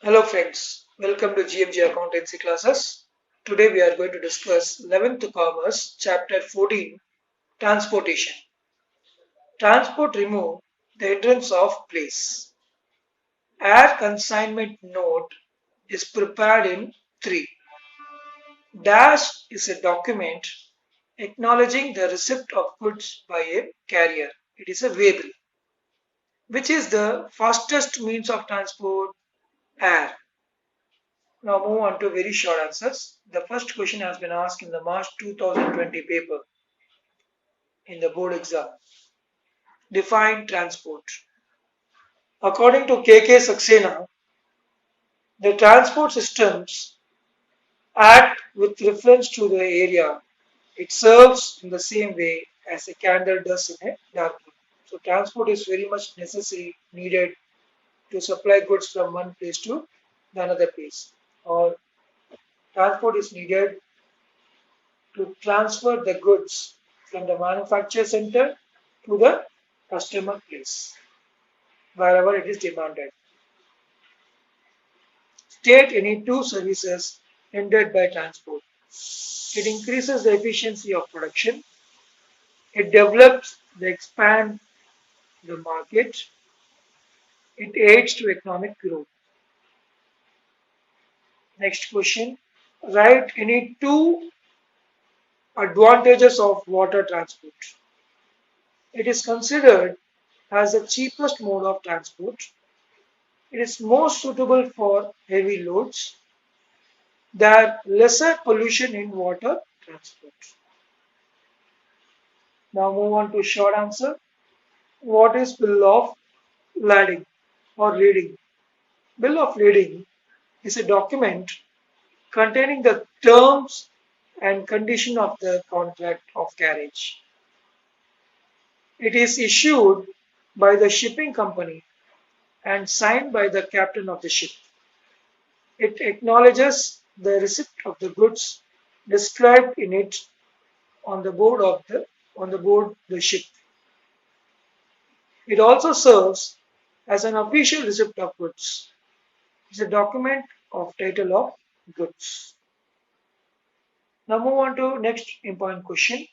Hello friends, welcome to GMG Accountancy classes. Today we are going to discuss 11th Commerce Chapter 14 Transportation. Transport remove the hindrance of place. Air consignment note is prepared in 3. Dash is a document acknowledging the receipt of goods by a carrier. It is a waybill. Which is the fastest means of transport? Air. Now move on to very short answers. The first question has been asked in the March 2020 paper in the board exam. Define transport. According to KK Saxena, the transport systems act with reference to the area. It serves in the same way as a candle does in a dark room. So transport is very much necessary, needed to supply goods from one place to the another place. Or transport is needed to transfer the goods from the manufacture center to the customer place, wherever it is demanded. State any two services hindered by transport. It increases the efficiency of production. It develops the expand the market. It aids to economic growth. Next question. Write any two advantages of water transport. It is considered as the cheapest mode of transport. It is most suitable for heavy loads. There are lesser pollution in water transport. Now move on to short answer. What is bill of lading or lading? Bill of lading is a document containing the terms and condition of the contract of carriage. It is issued by the shipping company and signed by the captain of the ship. It acknowledges the receipt of the goods described in it on the board of the ship. It also serves as an official receipt of goods. It's a document of title of goods. Now move on to next important question.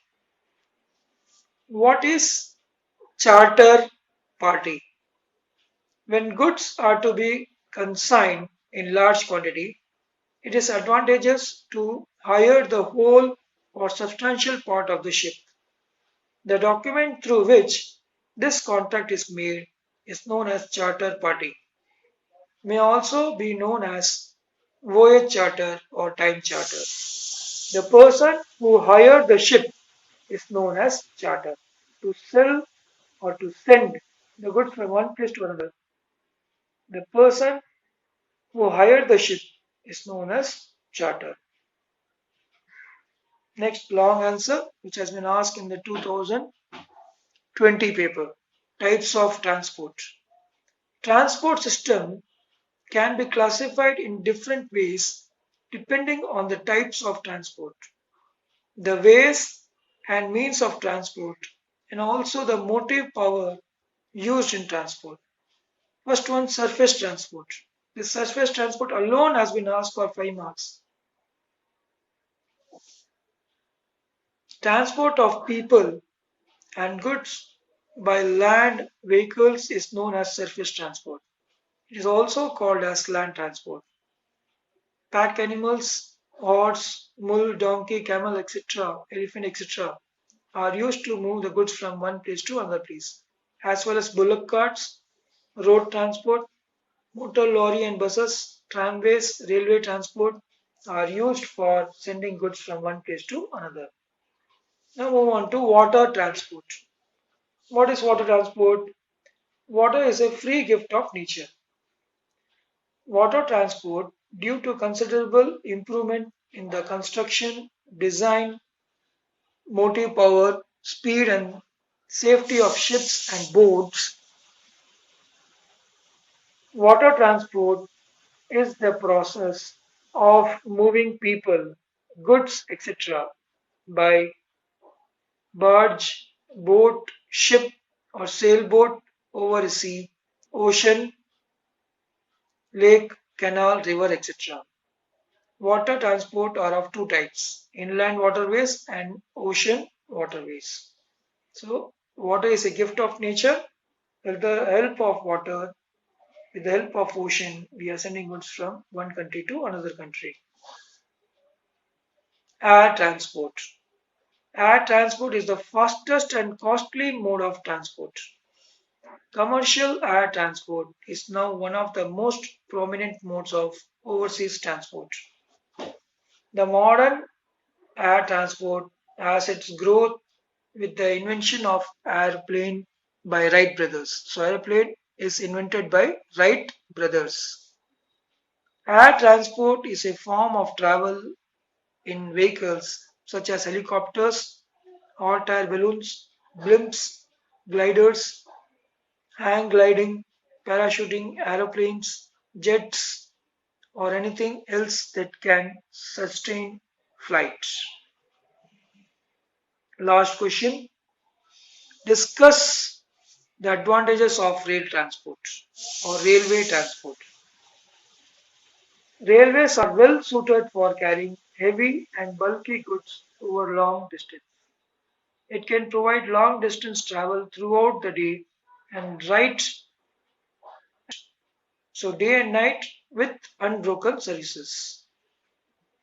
What is charter party? When goods are to be consigned in large quantity, it is advantageous to hire the whole or substantial part of the ship. The document through which this contract is made is known as charter party. May also be known as voyage charter or time charter. The person who hired the ship is known as charter. To sell or to send the goods from one place to another, the person who hired the ship is known as charter. Next long answer, which has been asked in the 2020 paper. Types of transport. Transport system can be classified in different ways depending on the types of transport, the ways and means of transport, and also the motive power used in transport. First one, surface transport. The surface transport alone has been asked for 5 marks. Transport of people and goods by land vehicles is known as surface transport. It is also called as land transport. Pack animals, horse, mule, donkey, camel, etc., elephant, etc., are used to move the goods from one place to another place, as well as bullock carts, road transport, motor lorry and buses, tramways, railway transport are used for sending goods from one place to another. Now move on to water transport. What is water transport? Water is a free gift of nature. Water transport, due to considerable improvement in the construction, design, motive power, speed, and safety of ships and boats, water transport is the process of moving people, goods, etc. by barge, boat, ship, or sailboat over a sea, ocean, lake, canal, river, etc. Water transport are of two types, inland waterways and ocean waterways. So, water is a gift of nature. With the help of water, with the help of ocean, we are sending goods from one country to another country. Air transport. Air transport is the fastest and costly mode of transport. Commercial air transport is now one of the most prominent modes of overseas transport. The modern air transport has its growth with the invention of airplane by Wright brothers. So airplane is invented by Wright brothers. Air transport is a form of travel in vehicles such as helicopters, hot air balloons, blimps, gliders, hang gliding, parachuting, aeroplanes, jets, or anything else that can sustain flight. Last question. Discuss the advantages of rail transport or railway transport. Railways are well suited for carrying heavy and bulky goods over long distance. It can provide long distance travel throughout the day and right so day and night with unbroken services.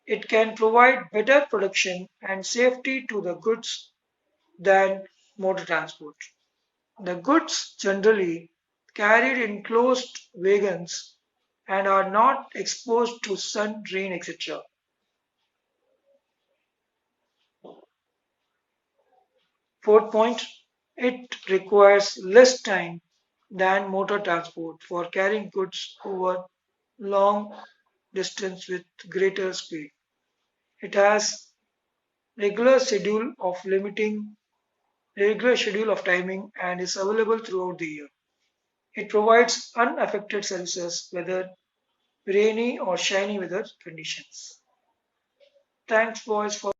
It can provide better production and safety to the goods than motor transport. The goods generally carried in closed wagons and are not exposed to sun, rain, etc. Fourth point, it requires less time than motor transport for carrying goods over long distance with greater speed. It has regular schedule of limiting regular schedule of timing and is available throughout the year. It provides unaffected services whether rainy or shiny weather conditions. Thanks boys for